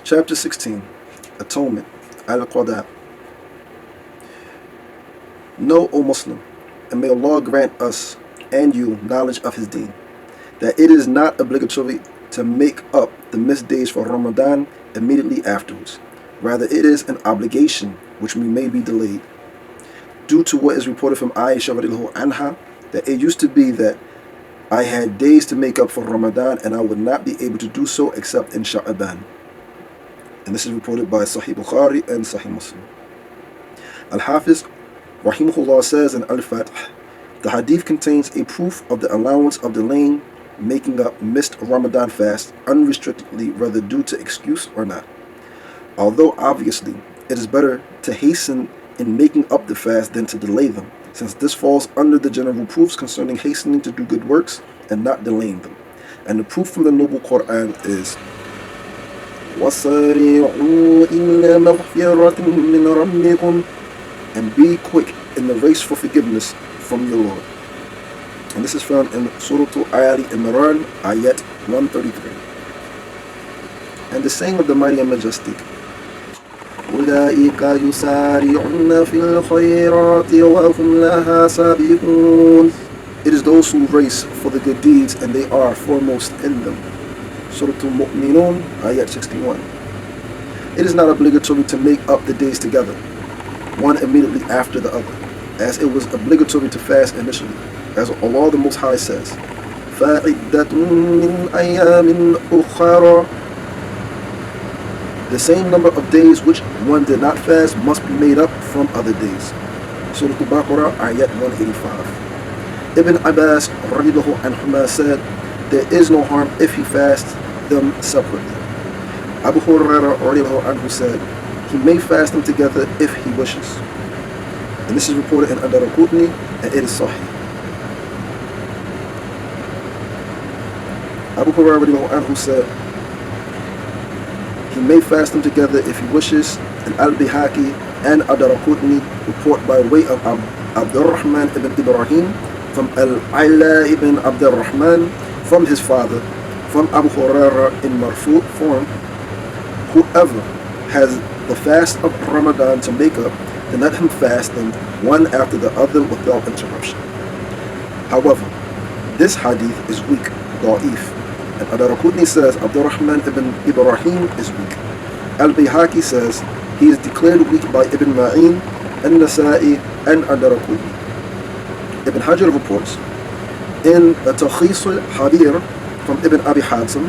Chapter 16, Atonement, al-Qada. Know, O Muslim, and may Allah grant us and you knowledge of His deen, that it is not obligatory to make up the missed days for Ramadan immediately afterwards. Rather, it is an obligation which may be delayed. Due to what is reported from Aisha radiallahu anha, that it used to be that I had days to make up for Ramadan and I would not be able to do so except in Sha'ban. And this is reported by Sahih Bukhari and Sahih Muslim. Al-Hafiz rahimahullah says in Al-Fath, the hadith contains a proof of the allowance of delaying making up missed Ramadan fast unrestrictedly, whether due to excuse or not. Although obviously it is better to hasten in making up the fast than to delay them, since this falls under the general proofs concerning hastening to do good works and not delaying them. And the proof from the noble Quran is وَسَارِعُوا إِلَّا مَغْفِرَةٍ مِّنْ رَبِّكُمْ, and be quick in the race for forgiveness from your Lord. And this is found in Surah Alee Abdul Hameed, ayat 133. And the saying of the mighty and majestic, أُولَٰئِكَ يُسَارِعُونَ فِي الْخَيْرَاتِ وَهُمْ لَهَا سَابِقُونَ. It is those who race for the good deeds and they are foremost in them. Surah Al-Mu'minun, ayat 61. It is not obligatory to make up the days together, one immediately after the other, as it was obligatory to fast initially, as Allah the Most High says, فَعِدَّةٌ مِّنْ أَيَّامٍ أُخَرَى. The same number of days which one did not fast must be made up from other days. Surah Al-Baqarah, ayat 185. Ibn Abbas radiallahu anhuma said, there is no harm if he fasts them separately. Abu Hurairah radiallahu anhu said, he may fast them together if he wishes. And this is reported in Ad-Daraqutni, and it is Sahih. Abu Hurairah radiallahu anhu said, he may fast them together if he wishes. And Al-Bihaqi and Ad-Daraqutni report by way of Abdul Rahman ibn Ibrahim from al-Hilaalee ibn Abdul Rahman from his father, from Abu Hurairah in marfu' form, whoever has the fast of Ramadan to make up, then let him fast them one after the other without interruption. However, this hadith is weak, da'if, and Ad-Daraqutni says Abdul Rahman ibn Ibrahim is weak. Al-Bihaqi says he is declared weak by Ibn Ma'in, An-Nasa'i, and Ad-Daraqutni. Ibn Hajar reports in Talkhis al-Habir from Ibn Abi Hatim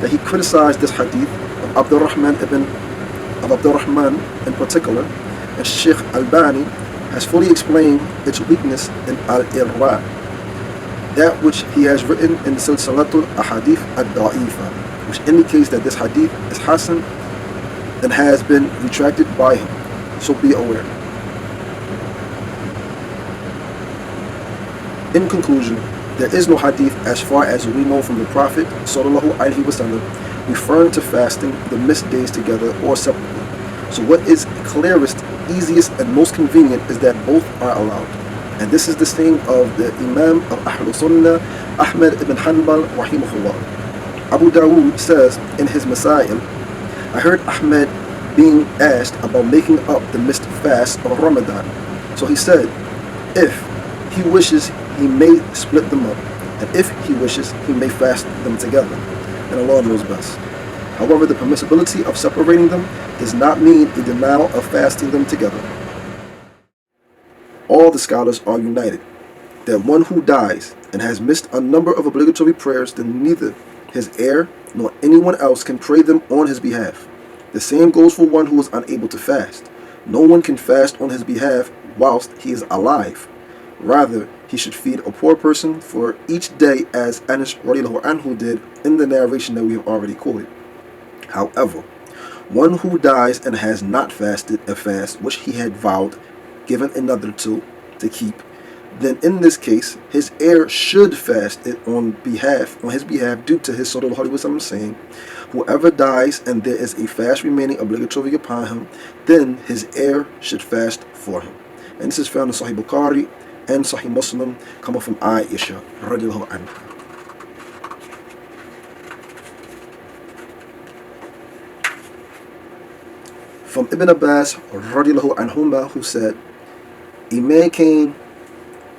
that he criticized this hadith of Abdul Rahman in particular, and Shaykh Albani has fully explained its weakness in Al-Irwa, that which he has written in Silsilatul Ahadith ad-Da'ifa, which indicates that this hadith is Hasan and has been retracted by him, so be aware. In conclusion, there is no hadith as far as we know from the Prophet ﷺ referring to fasting the missed days together or separately. So what is clearest, easiest, and most convenient is that both are allowed. And this is the saying of the Imam of Ahlul Sunnah, Ahmad ibn Hanbal rahimahullah. Abu Dawood says in his Masail, I heard Ahmad being asked about making up the missed fast of Ramadan. So he said, if he wishes, he may split them up, and if he wishes, he may fast them together, and Allah knows best. However, the permissibility of separating them does not mean a denial of fasting them together. All the scholars are united that one who dies and has missed a number of obligatory prayers, then neither his heir nor anyone else can pray them on his behalf. The same goes for one who is unable to fast. No one can fast on his behalf whilst he is alive. Rather, he should feed a poor person for each day, as Anas radiallahu anhu did in the narration that we have already quoted. However, one who dies and has not fasted a fast which he had vowed, given another to keep, then in this case, his heir should fast it on his behalf, due to his Sallallahu Alaihi Wasallam saying, whoever dies and there is a fast remaining obligatory upon him, then his heir should fast for him. And this is found in Sahih Bukhari and Sahih Muslim, coming from Aisha radiallahu anha. from Ibn Abbas radiallahu anhuma, who said, a man came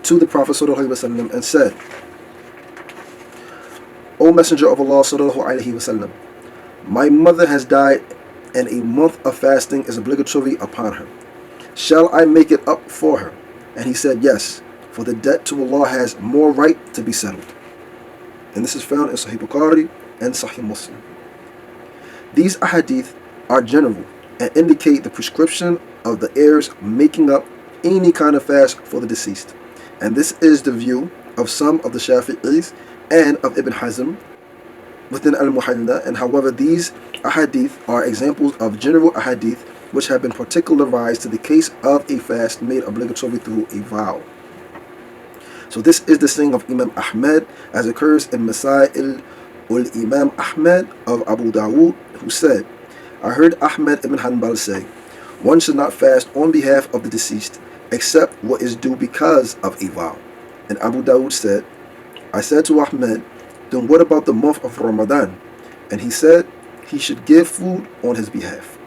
to the Prophet sallallahu alaihi wasallam and said, O Messenger of Allah sallallahu alaihi wasallam, my mother has died and a month of fasting is obligatory upon her. Shall I make it up for her? And he said, yes, for the debt to Allah has more right to be settled. And this is found in Sahih Bukhari and Sahih Muslim. These ahadith are general and indicate the prescription of the heirs making up any kind of fast for the deceased. And this is the view of some of the Shafi'is and of Ibn Hazm within al-Muhalla. And however, these ahadith are examples of general ahadith which have been particularized to the case of a fast made obligatory through a vow. So this is the saying of Imam Ahmad, as occurs in Masail ul-Imam Ahmad of Abu Dawood, who said, I heard Ahmad ibn Hanbal say, one should not fast on behalf of the deceased except what is due because of a vow. And Abu Dawood said, I said to Ahmad, then what about the month of Ramadan? And he said he should give food on his behalf.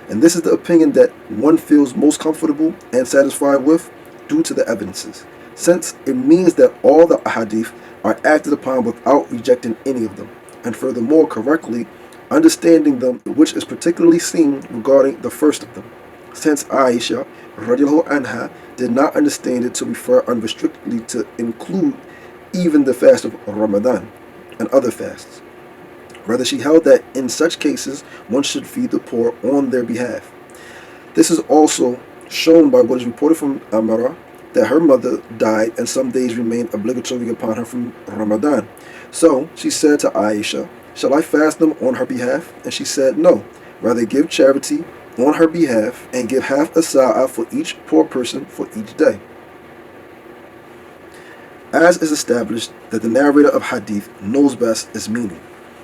And this is the opinion that one feels most comfortable and satisfied with due to the evidences, since it means that all the ahadith are acted upon without rejecting any of them, and furthermore correctly understanding them, which is particularly seen regarding the first of them, since Aisha radiallahu anha did not understand it to refer unrestrictedly to include even the fast of Ramadan and other fasts. Rather, she held that in such cases one should feed the poor on their behalf. This is also shown by what is reported from Amara, that her mother died and some days remained obligatory upon her from Ramadan. So she said to Aisha, shall I fast them on her behalf? And she said, no, rather give charity on her behalf and give half a sa'ah for each poor person for each day. As is established that the narrator of hadith knows best its meaning,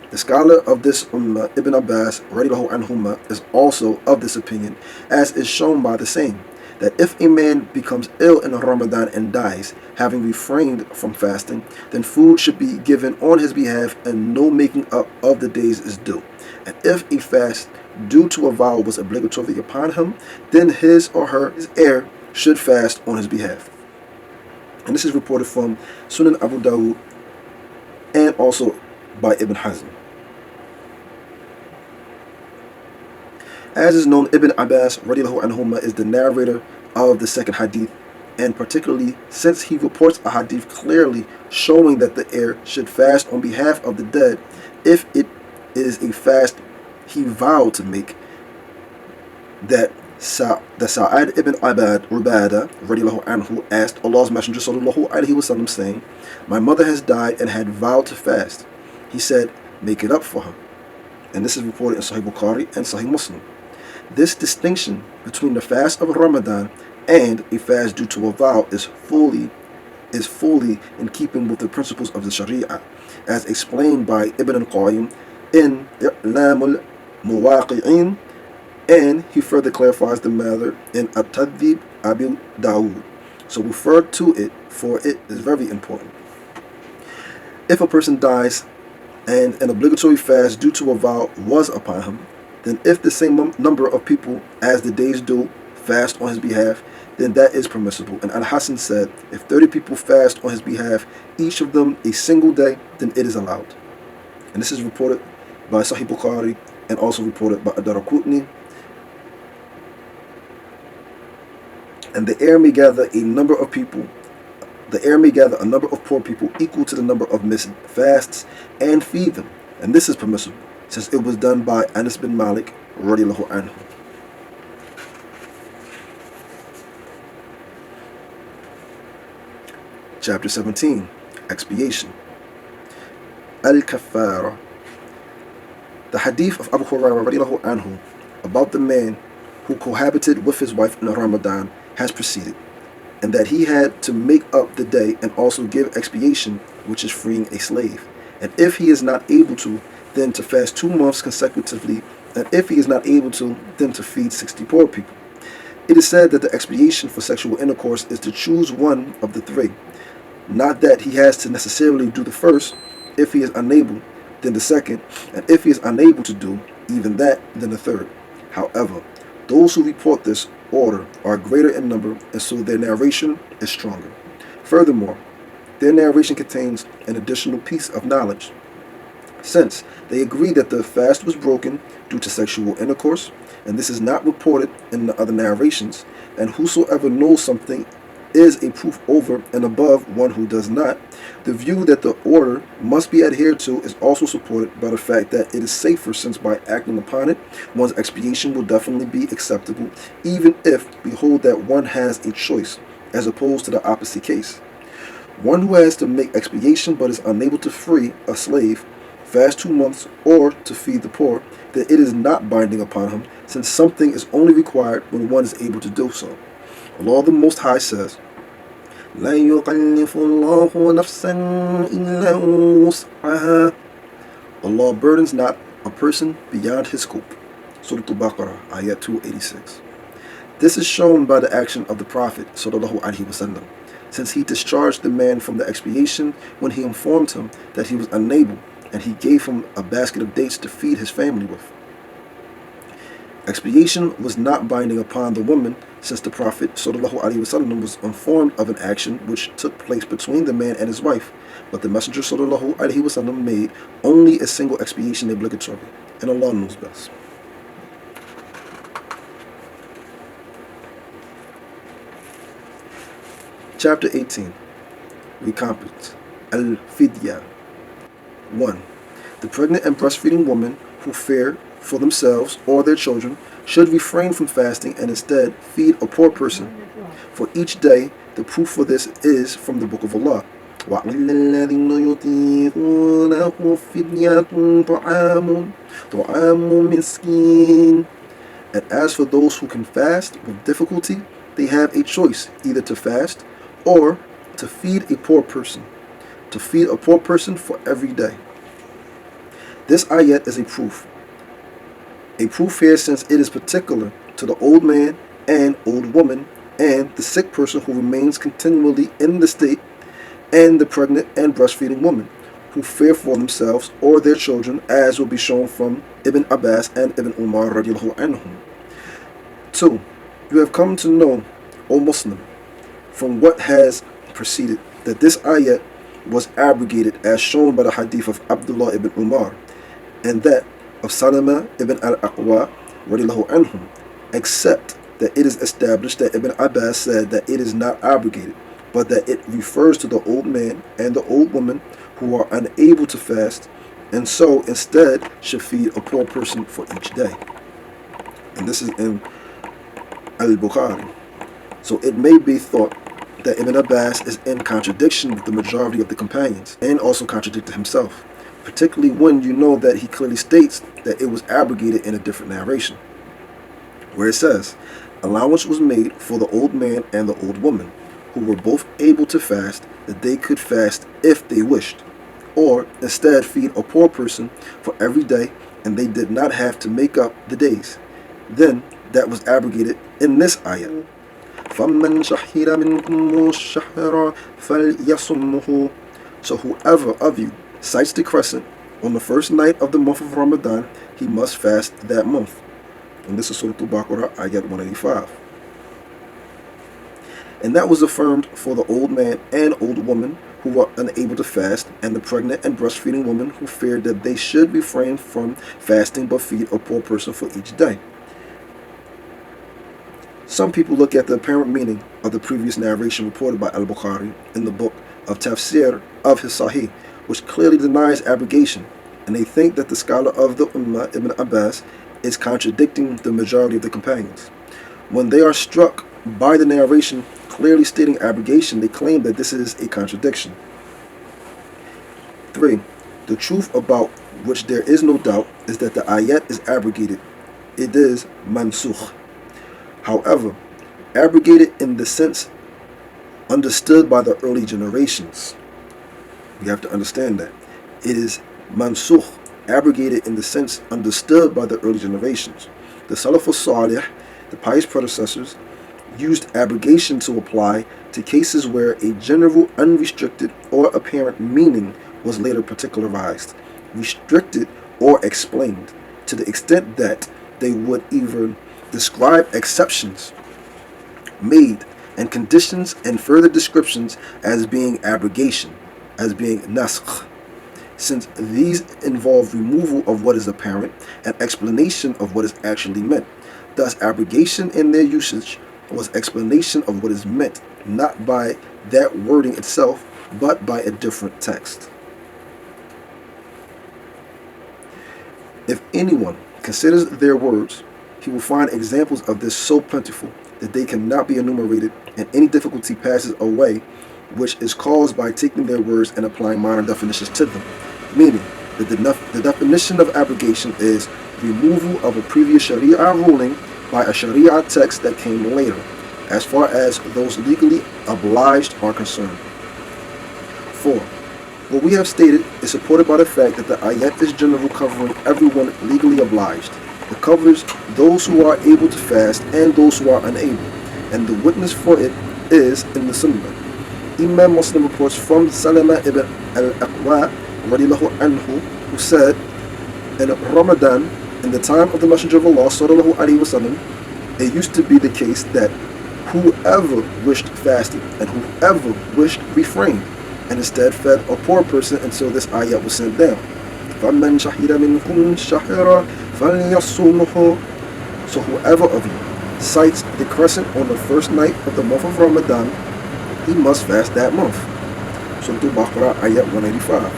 the scholar of this ummah, Ibn Abbas radiallahu anhuma, is also of this opinion, as is shown by the saying, that if a man becomes ill in Ramadan and dies, having refrained from fasting, then food should be given on his behalf and no making up of the days is due. And if a fast due to a vow was obligatory upon him, then his or her heir should fast on his behalf. And this is reported from Sunan Abu Dawud and also by Ibn Hazm. As is known, Ibn Abbas radiallahu anhuma is the narrator of the second hadith, and particularly since he reports a hadith clearly showing that the heir should fast on behalf of the dead if it is a fast he vowed to make, that the Sa'ad ibn Ubadah radiallahu anhu asked Allah's Messenger sallallahu alaihi wasallam, saying, my mother has died and had vowed to fast. He said, make it up for her. And this is reported in Sahih Bukhari and Sahih Muslim. This distinction between the fast of Ramadan and a fast due to a vow is fully in keeping with the principles of the Sharia, as explained by Ibn al-Qayyim in I'lam al-Muwaqi'in, and he further clarifies the matter in At-Tadhib Abu Dawood. So refer to it, for it is very important. If a person dies and an obligatory fast due to a vow was upon him, then if the same number of people as the days do fast on his behalf, then that is permissible. And Al-Hasan said, if 30 people fast on his behalf, each of them a single day, then it is allowed. And this is reported by Sahih Bukhari and also reported by Ad-Daraqutni. And the heir may gather a number of poor people equal to the number of missed fasts and feed them. And this is permissible, since it was done by Anas bin Malik radiallahu anhu. Chapter 17, Expiation. Al-Kaffara. The hadith of Abu Hurairah radiallahu anhu about the man who cohabited with his wife in Ramadan has preceded, and that he had to make up the day and also give expiation, which is freeing a slave. And if he is not able to, then to fast 2 months consecutively, and if he is not able to, then to feed 60 poor people. It is said that the expiation for sexual intercourse is to choose one of the 3. Not that he has to necessarily do the first. If he is unable, then the second, and if he is unable to do even that, then the third. However, Those who report this order are greater in number, and so their narration is stronger. Furthermore, their narration contains an additional piece of knowledge, since they agree that the fast was broken due to sexual intercourse, and this is not reported in the other narrations, and whosoever knows something is a proof over and above one who does not. The view that the order must be adhered to is also supported by the fact that it is safer, since by acting upon it, one's expiation will definitely be acceptable, even if we hold that one has a choice, as opposed to the opposite case. One who has to make expiation but is unable to free a slave, fast 2 months, or to feed the poor, that it is not binding upon him, since something is only required when one is able to do so. Allah the Most High says, لا يكلف الله نفسا إلا وسعها. Allah burdens not a person beyond his scope. Surah Al-Baqarah, Ayat 286. This is shown by the action of the Prophet ﷺ, since he discharged the man from the expiation when he informed him that he was unable, and he gave him a basket of dates to feed his family with. Expiation was not binding upon the woman, since the Prophet ﷺ was informed of an action which took place between the man and his wife, but the Messenger ﷺ made only a single expiation obligatory, and Allah knows best. Chapter 18. Recompense. Al-Fidya. 1. The pregnant and breastfeeding woman who fear for themselves or their children should refrain from fasting and instead feed a poor person. For each day, the proof for this is from the Book of Allah. And as for those who can fast with difficulty, they have a choice, either to fast or to feed a poor person. To feed a poor person for every day. This ayat is a proof. A proof here, since it is particular to the old man and old woman and the sick person who remains continually in the state, and the pregnant and breastfeeding woman who fear for themselves or their children, as will be shown from Ibn Abbas and Ibn Umar radiallahu anhum. 2. You have come to know, O Muslim, from what has preceded, that this ayat was abrogated as shown by the hadith of Abdullah ibn Umar and that of Salama ibn al-Aqwa radiallahu anhum, except that it is established that Ibn Abbas said that it is not abrogated, but that it refers to the old man and the old woman who are unable to fast, and so instead should feed a poor person for each day. And this is in al-Bukhari. So it may be thought that Ibn Abbas is in contradiction with the majority of the companions, and also contradicted himself, particularly when you know that he clearly states that it was abrogated in a different narration, where it says, allowance was made for the old man and the old woman, who were both able to fast, that they could fast if they wished, or instead feed a poor person for every day, and they did not have to make up the days. Then that was abrogated in this ayah. فَمَّنْ شَهِدَ مِنْكُمُ الشَّهْرَ فَلْيَصُمْهُ. So whoever of you sights the crescent on the first night of the month of Ramadan, he must fast that month. And this is Surah Al-Baqarah, ayat 185. And that was affirmed for the old man and old woman who were unable to fast, and the pregnant and breastfeeding woman who feared that they should refrain from fasting but feed a poor person for each day. Some people look at the apparent meaning of the previous narration reported by al-Bukhari in the book of Tafsir of his Sahih, which clearly denies abrogation, and they think that the scholar of the Ummah, Ibn Abbas, is contradicting the majority of the companions. When they are struck by the narration clearly stating abrogation, they claim that this is a contradiction. 3. The truth about which there is no doubt is that the ayat is abrogated. It is mansukh. However, abrogated in the sense understood by the early generations. We have to understand that. It is mansukh, abrogated in the sense understood by the early generations. The Salaf al-Salih, the pious predecessors, used abrogation to apply to cases where a general, unrestricted, or apparent meaning was later particularized, restricted, or explained, to the extent that they would either describe exceptions made and conditions and further descriptions as being abrogation, as being naskh, since these involve removal of what is apparent and explanation of what is actually meant. Thus, abrogation in their usage was explanation of what is meant, not by that wording itself, but by a different text. If anyone considers their words, he will find examples of this so plentiful that they cannot be enumerated, and any difficulty passes away which is caused by taking their words and applying modern definitions to them. Meaning that the definition of abrogation is removal of a previous Sharia ruling by a Sharia text that came later, as far as those legally obliged are concerned. 4. What we have stated is supported by the fact that the ayat is general, covering everyone legally obliged. It covers those who are able to fast and those who are unable, and the witness for it is in the Sunnah. Imam Muslim reports from Salama ibn al-Aqwa radiallahu anhu, who said, in Ramadan, in the time of the Messenger of Allah sallallahu alaihi wasallam, it used to be the case that whoever wished fasted and whoever wished refrained, and instead fed a poor person until this ayat was sent down. فَمَنْ شَهِدَ مِنْكُمْ الشَّهْرَ فَلْيَصُمْهُ. So whoever of you sights the crescent on the first night of the month of Ramadan, he must fast that month. Surah Al-Baqarah, ayat 185.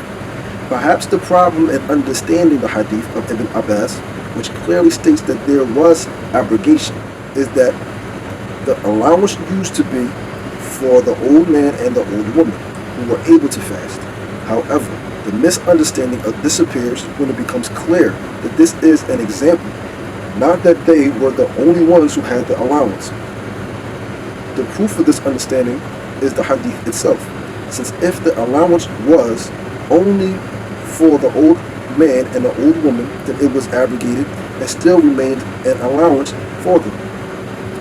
Perhaps the problem in understanding the hadith of Ibn Abbas, which clearly states that there was abrogation, is that the allowance used to be for the old man and the old woman who were able to fast. However, the misunderstanding disappears when it becomes clear that this is an example, not that they were the only ones who had the allowance. The proof of this understanding is the hadith itself, since if the allowance was only for the old man and the old woman, then it was abrogated and still remained an allowance for them.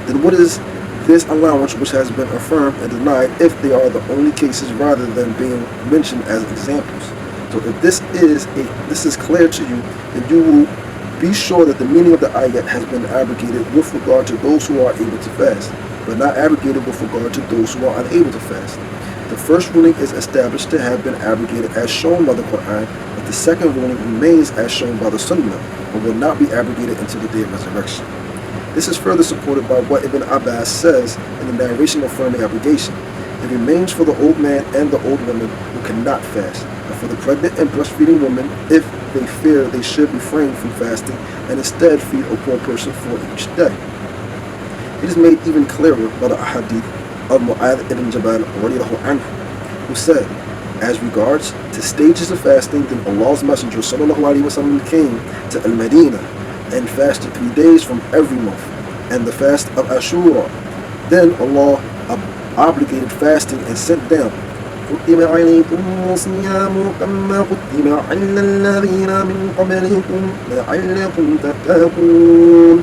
Then what is this allowance which has been affirmed and denied if they are the only cases rather than being mentioned as examples? So if this is clear to you, then you will be sure that the meaning of the ayat has been abrogated with regard to those who are able to fast, but not abrogated with regard to those who are unable to fast. The first ruling is established to have been abrogated as shown by the Quran, but the second ruling remains as shown by the Sunnah, but will not be abrogated until the day of resurrection. This is further supported by what Ibn Abbas says in the narration affirming abrogation. It remains for the old man and the old woman who cannot fast, and for the pregnant and breastfeeding woman if they fear they should refrain from fasting and instead feed a poor person for each day. It is made even clearer by the hadith of Mu'adh ibn Jabal radiallahu anhu, who said, as regards to stages of fasting, then Allah's Messenger sallallahu alaihi wasallam came to Al-Madinah and fasted 3 days from every month, and the fast of Ashura. Then Allah obligated fasting and sent down, كُتِبَ عَلَيْكُمُ الصِّيَامُ كَمَّا كُتِبَ عَلَى الَّذِينَ مِنْ قَبْلِكُمْ لَعَلَّكُمْ تَتَّقُونَ.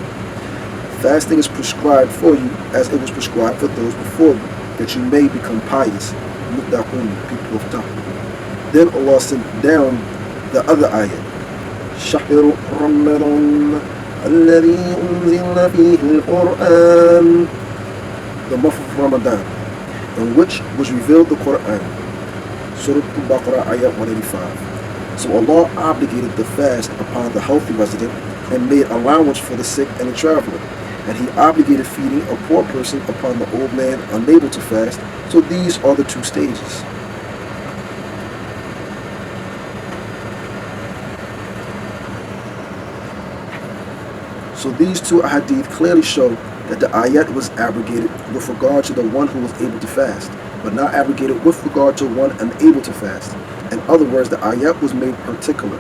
Fasting is prescribed for you as it was prescribed for those before you, that you may become pious, muttaqun, people of taqwa. Then Allah sent down the other ayat, شهر رمضان الذي أنزل فيه القرآن, the month of Ramadan, in which was revealed the Quran. Surah Al-Baqarah, ayat 185. So Allah obligated the fast upon the healthy resident and made allowance for the sick and the traveler. And he obligated feeding a poor person upon the old man unable to fast. So these are the two stages. So these two hadith clearly show that the ayat was abrogated with regard to the one who was able to fast, but not abrogated with regard to one unable to fast. In other words, the ayat was made particular.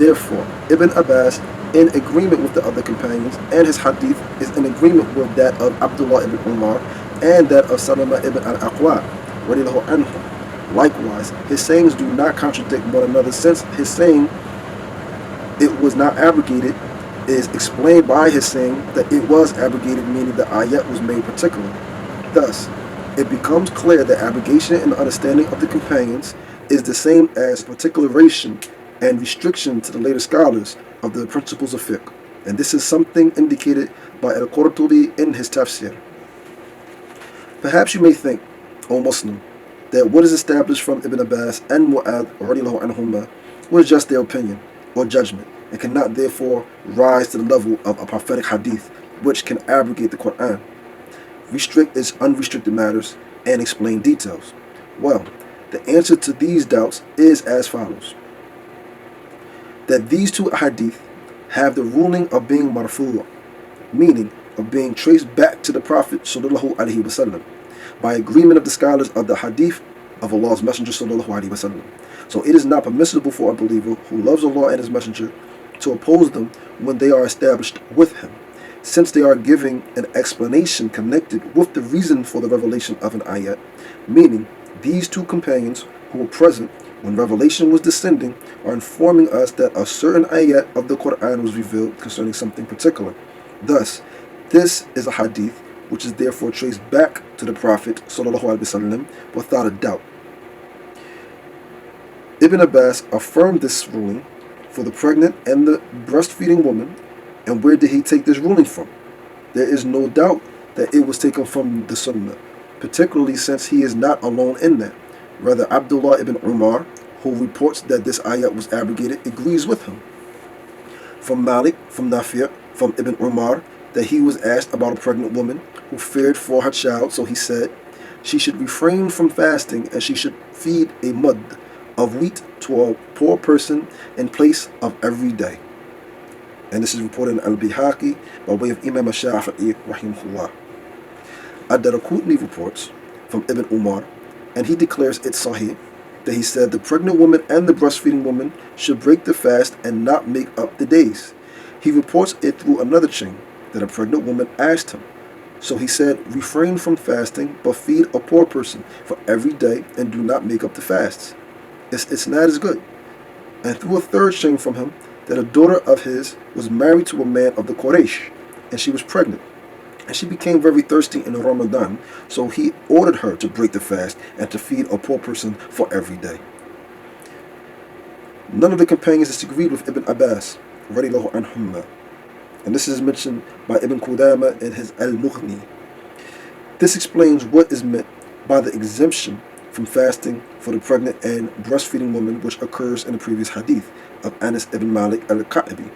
Therefore, Ibn Abbas, in agreement with the other companions, and his hadith is in agreement with that of Abdullah ibn Umar and that of Salama ibn al-Aqwa radiallahu anhu. Likewise, his sayings do not contradict one another, since his saying it was not abrogated is explained by his saying that it was abrogated, meaning the ayat was made particular. Thus, it becomes clear that abrogation in the understanding of the companions is the same as particularization and restriction to the later scholars of the principles of fiqh. and this is something indicated by al-Qurtubi in his tafsir. Perhaps you may think, O Muslim, that what is established from Ibn Abbas and Mu'adh radiallahu anhuma was just their opinion or judgment, and cannot therefore rise to the level of a prophetic hadith which can abrogate the Quran, restrict its unrestricted matters, and explain details. Well, the answer to these doubts is as follows: that these two hadith have the ruling of being marfu', meaning of being traced back to the Prophet sallallahu alaihi wasallam, by agreement of the scholars of the hadith of Allah's Messenger sallallahu alaihi wasallam. So it is not permissible for a believer who loves Allah and His Messenger to oppose them when they are established with Him, since they are giving an explanation connected with the reason for the revelation of an ayat, meaning these two companions who were present when revelation was descending are informing us that a certain ayat of the Quran was revealed concerning something particular. Thus, this is a hadith which is therefore traced back to the Prophet ﷺ without a doubt. Ibn Abbas affirmed this ruling for the pregnant and the breastfeeding woman. And where did he take this ruling from? There is no doubt that it was taken from the Sunnah, particularly since he is not alone in that. Rather, Abdullah ibn Umar, who reports that this ayat was abrogated, agrees with him. From Malik, from Nafi', from Ibn Umar, that he was asked about a pregnant woman who feared for her child, so he said, she should refrain from fasting and she should feed a mud of wheat to a poor person in place of every day. And this is reported in al-Bihaqi by way of Imam al-Shafi'i rahimahullah. Ad-Daraqutni reports from Ibn Umar, and he declares it sahih, that he said the pregnant woman and the breastfeeding woman should break the fast and not make up the days. He reports it through another chain, that a pregnant woman asked him. So he said, refrain from fasting, but feed a poor person for every day and do not make up the fasts. It's not as good. And through a third chain from him, that a daughter of his was married to a man of the Quraysh, and she was pregnant. And she became very thirsty in Ramadan, so he ordered her to break the fast and to feed a poor person for every day. None of the companions disagreed with Ibn Abbas, radiallahu anhumma, and this is mentioned by Ibn Qudama in his Al-Mughni. This explains what is meant by the exemption from fasting for the pregnant and breastfeeding woman, which occurs in the previous hadith of Anas ibn Malik al-Ka'bi.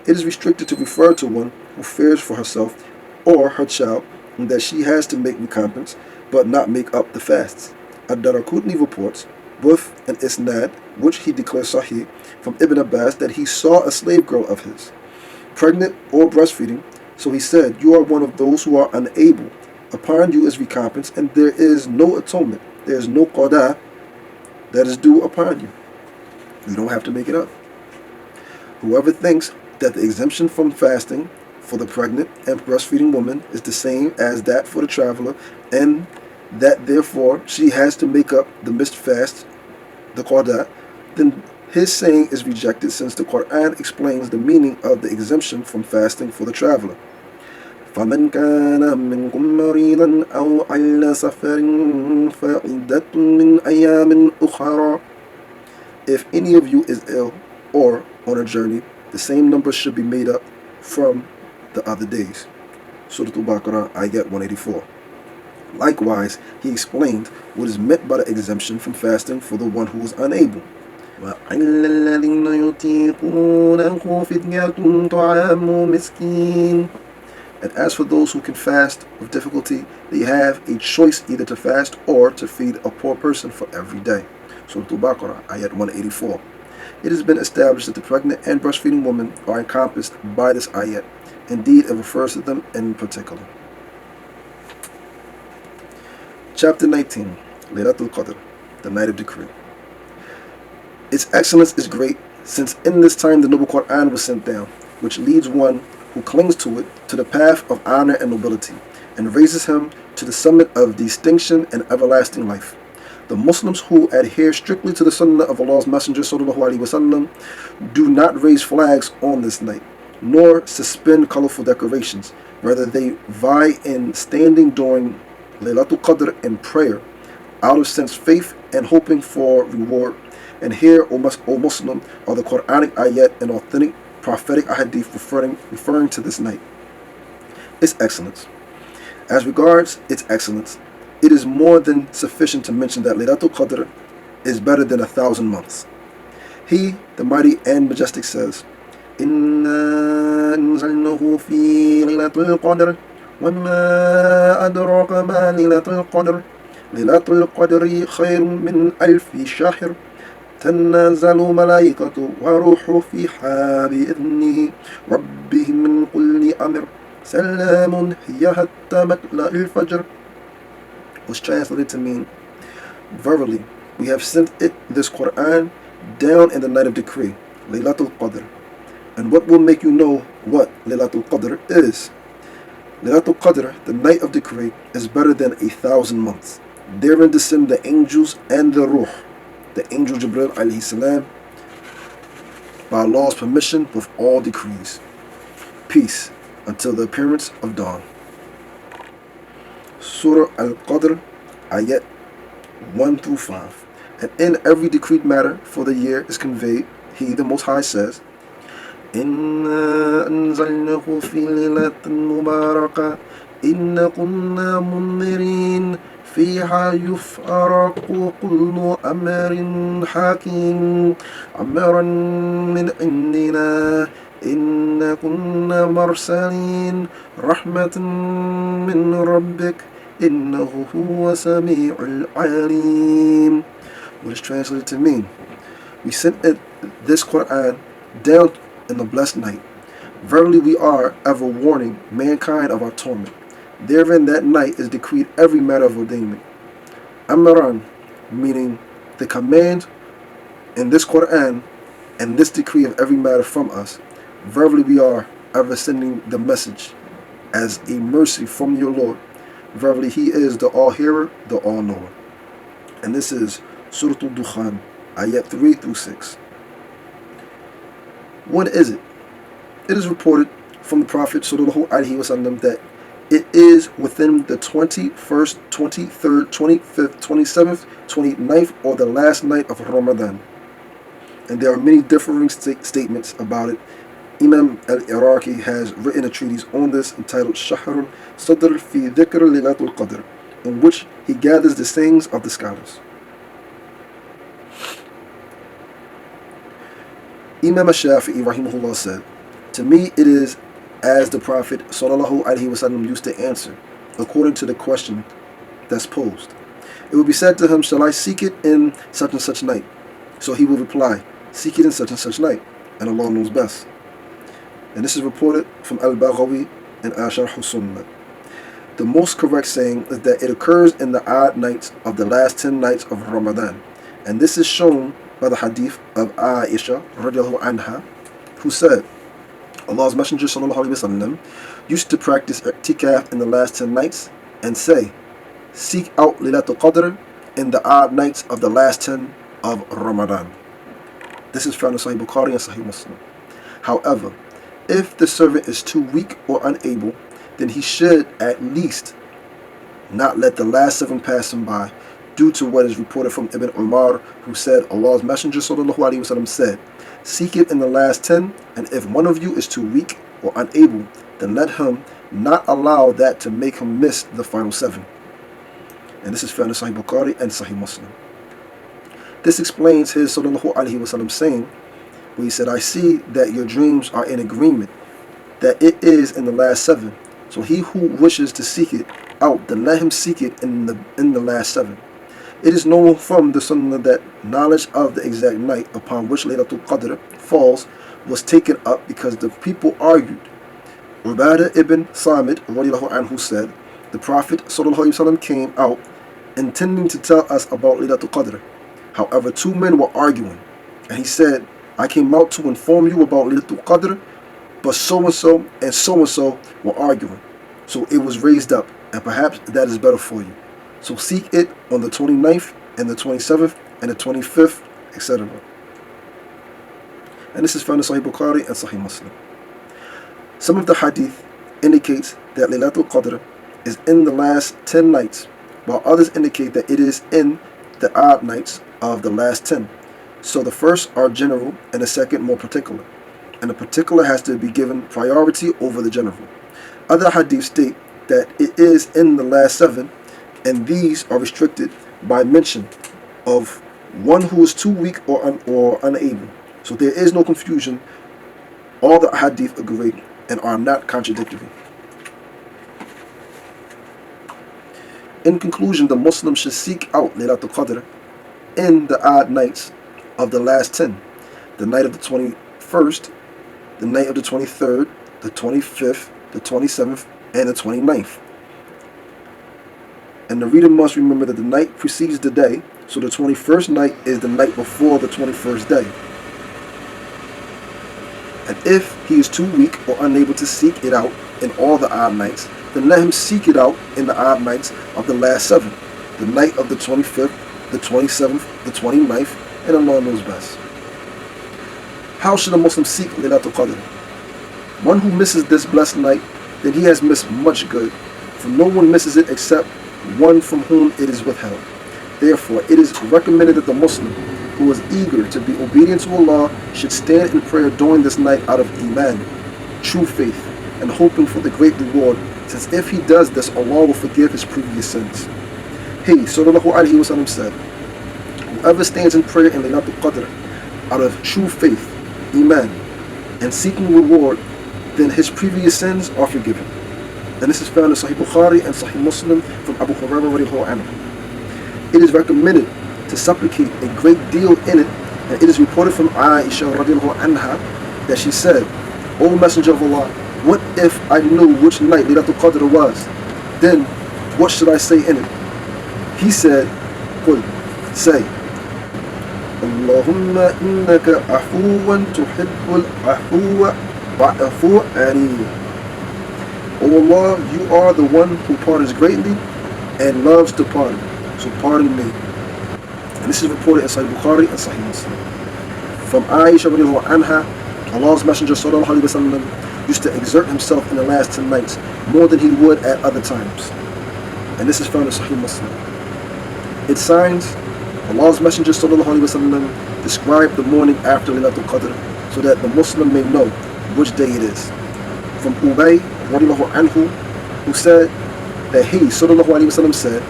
It is restricted to refer to one who fears for herself or her child, and that she has to make recompense but not make up the fasts. Ad-Daraqutni reports with an isnad, which he declares sahih, from Ibn Abbas that he saw a slave girl of his, pregnant or breastfeeding, so he said, you are one of those who are unable. Upon you is recompense, and there is no atonement. There is no qada that is due upon you. You don't have to make it up. Whoever thinks that the exemption from fasting for the pregnant and breastfeeding woman is the same as that for the traveler, and that therefore she has to make up the missed fast, the qada, then his saying is rejected, since the Quran explains the meaning of the exemption from fasting for the traveler. فَمَنْ كَانَ مِنْكُمْ مَرِيضًا أَوْ عَلَى سَفَرٍ فَعِدَّةٌ مِنْ أَيَّامٍ أُخَرَى. If any of you is ill or on a journey, the same number should be made up from the other days. Surah Al-Baqarah, ayat 184. Likewise, he explained what is meant by the exemption from fasting for the one who is unable. وَعَلَى الَّذِينَ يُطِيقُونَهُ فِدْيَةٌ طَعَامُ مِسْكِينٍ. And as for those who can fast with difficulty, they have a choice either to fast or to feed a poor person for every day. Surah Al-Baqarah, ayat 184. It has been established that the pregnant and breastfeeding women are encompassed by this ayat. Indeed, it refers to them in particular. Chapter 19, Laylatul Qadr, the Night of Decree. Its excellence is great, since in this time the noble Quran was sent down, which leads one who clings to it to the path of honor and nobility, and raises him to the summit of distinction and everlasting life. The Muslims who adhere strictly to the Sunnah of Allah's Messenger ﷺ do not raise flags on this night, nor suspend colorful decorations. Rather, they vie in standing during Laylatul Qadr in prayer, out of sense faith and hoping for reward. And here, O Muslim, are the Quranic ayat and authentic prophetic ahadith referring to this night. Its excellence. As regards its excellence, it is more than sufficient to mention that Laylatul Qadr is better than 1,000 months. He, the mighty and majestic, says, إِنَّا أَنزَلْنَاهُ فِي لَيْلَةِ الْقَدْرِ وَمَا أَدْرَاكَ مَا لَيْلَةُ الْقَدْرِ لَيْلَةُ الْقَدْرِ خَيْرٌ مِّنْ أَلْفِ شَهْرٍ تنزل ملائكة وروح فيها بإذنه ربهم من كل أمر سلام هي حتى مطلع الفجر, was translated to mean, verily, we have sent this Quran, down in the night of decree, Laylatul Qadr. And what will make you know what Laylatul Qadr is? Laylatul Qadr, the night of decree, is better than 1,000 months. Therein descend the angels and the Ruh, the angel Jibril alayhi salam, by Allah's permission with all decrees. Peace until the appearance of dawn. Surah Al-Qadr, ayat 1 through 5. And in every decreed matter for the year is conveyed, He, the Most High, says, إِنَّا أَنزَلْنَاهُ فِي لَيْلَةٍ مُبَارَكَةٍ إِنَّا كُنَّا مُنذِرِينَ فيها يفرق كل أمر حكيم أمرا من عندنا إنا كنا مرسلين رحمة من ربك إنه هو سميع العليم. What is translated to mean? We sent this Quran down in the blessed night. Verily we are ever warning mankind of our torment. Therein that night is decreed every matter of ordainment. Amran, meaning the command in this Quran and this decree of every matter from us. Verily we are ever sending the message as a mercy from your Lord. Verily He is the all-hearer, the all-knower. And this is Surah Al-Dukhan, ayat 3 through 6. When is it? It is reported from the Prophet sallallahu alaihi wasallam that it is within the 21st, 23rd, 25th, 27th, 29th, or the last night of Ramadan. And there are many differing statements about it. Imam al-Iraqi has written a treatise on this entitled Shahrul Sadr fi Dhikr Laylatul Qadr, in which he gathers the sayings of the scholars. Imam al-Shafi'i rahimahullah said, to me it is as the Prophet sallallahu alaihi wasallam used to answer, according to the question that's posed. It will be said to him, shall I seek it in such and such night? So he will reply, seek it in such and such night, and Allah knows best. And this is reported from al-Baghawi and Sharh Sunnah. The most correct saying is that it occurs in the odd nights of the last 10 nights of Ramadan. And this is shown by the hadith of Aisha radiallahu anha, who said, Allah's Messenger sallallahu alaihi wasallam used to practice i'tikaf in the last 10 nights and say, seek out Laylatul Qadr in the odd nights of the last 10 of Ramadan. This is found in Sahih Bukhari and Sahih Muslim. However, if the servant is too weak or unable, then he should at least not let the last 7 pass him by, due to what is reported from Ibn Umar, who said, Allah's Messenger sallallahu alaihi wasallam said, seek it in the last 10, and if one of you is too weak or unable, then let him not allow that to make him miss the final 7. And this is found in Sahih Bukhari and Sahih Muslim. This explains his sallallahu alaihi wasallam saying, where he said, I see that your dreams are in agreement, that it is in the last 7. So he who wishes to seek it out, then let him seek it in the last 7. It is known from the Sunnah that knowledge of the exact night upon which Laylatul Qadr falls was taken up because the people argued. Ubadah ibn Samit radiallahu anhu said, the Prophet sallallahu alaihi wasallam came out intending to tell us about Laylatul Qadr. However, 2 men were arguing, and he said, I came out to inform you about Laylatul Qadr, but so-and-so and so-and-so were arguing. So it was raised up, and perhaps that is better for you. So seek it on the 29th and the 27th and the 25th, etc. And this is found in Sahih Bukhari and Sahih Muslim. Some of the hadith indicates that Laylatul Qadr is in the last 10 nights, while others indicate that it is in the odd nights of the last 10. So the first are general and the second more particular. and the particular has to be given priority over the general. Other hadith state that it is in the last 7, and these are restricted by mention of one who is too weak or unable. So there is no confusion. All the hadith agree and are not contradictory. In conclusion, the Muslim should seek out Laylatul Qadr in the odd nights of the last 10, the night of the 21st, the night of the 23rd, the 25th, the 27th, and the 29th. And the reader must remember that the night precedes the day, so the 21st night is the night before the 21st day. And if he is too weak or unable to seek it out in all the odd nights, then let him seek it out in the odd nights of the last 7, the night of the 25th, the 27th, the 29th, and Allah knows best. How should a Muslim seek Laylatul Qadr? One who misses this blessed night, then he has missed much good, for no one misses it except one from whom it is withheld. Therefore, it is recommended that the Muslim who is eager to be obedient to Allah should stand in prayer during this night out of Iman, true faith, and hoping for the great reward, since if he does this, Allah will forgive his previous sins. He, sallallahu alaihi wasallam, said, whoever stands in prayer in Laylatul Qadr out of true faith, Iman, and seeking reward, then his previous sins are forgiven. And this is found in Sahih Bukhari and Sahih Muslim from Abu Hurairah radiallahu anhu. It is recommended to supplicate a great deal in it, and it is reported from Aisha radiallahu anha that she said, O Messenger of Allah, what if I knew which night Laylatul Qadr was? Then what should I say in it? He said, Qul, say, Allahumma innaka afuwan tuhibbul afuwa wa'afu ani. O Allah, you are the one who pardons greatly and loves to pardon, so pardon me. And this is reported in Sahih Bukhari and Sahih Muslim. From Aisha radiallahu anha, Allah's Messenger sallallahu alaihi wasallam used to exert himself in the last 10 nights more than he would at other times. And this is found in Sahih Muslim. Its signs, Allah's Messenger sallallahu alaihi wasallam described the morning after Laylatul Qadr so that the Muslim may know which day it is. From Ubay radiallahu anhu, who said that he sallallahu alaihi wasallam said,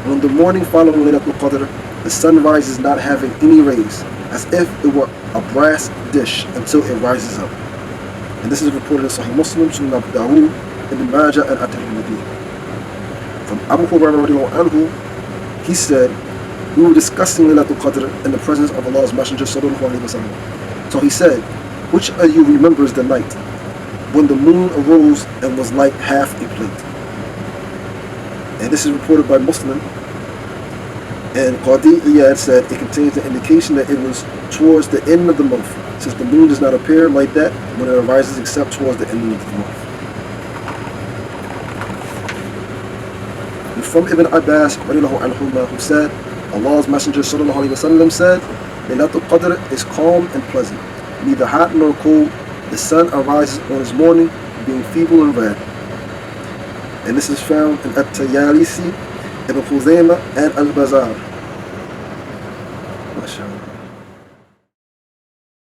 when the morning following Laylatul Qadr, the sun rises not having any rays, as if it were a brass dish until it rises up. And this is reported in Sahih Muslim, Sunan Abu Dawud, Ibn Majah, and At-Tirmidhi. From Abu Hurairah radiallahu anhu, he said, we were discussing Laylatul Qadr in the presence of Allah's Messenger sallallahu alaihi wasallam. So he said, which of you remembers the night when the moon arose and was like half a plate? And this is reported by Muslim. And Qadi Iyad said it contains the indication that it was towards the end of the month, since the moon does not appear like that when it arises except towards the end of the month. And from Ibn Abbas radiallahu anhuma, who said, Allah's Messenger sallallahu alaihi wasallam said, Laylatul Qadr is calm and pleasant, neither hot nor cold. The sun arises on its morning, being feeble and red. And this is found in At-Tayalisi, Ibn Khuzaymah, and Al-Bazar. MashaAllah.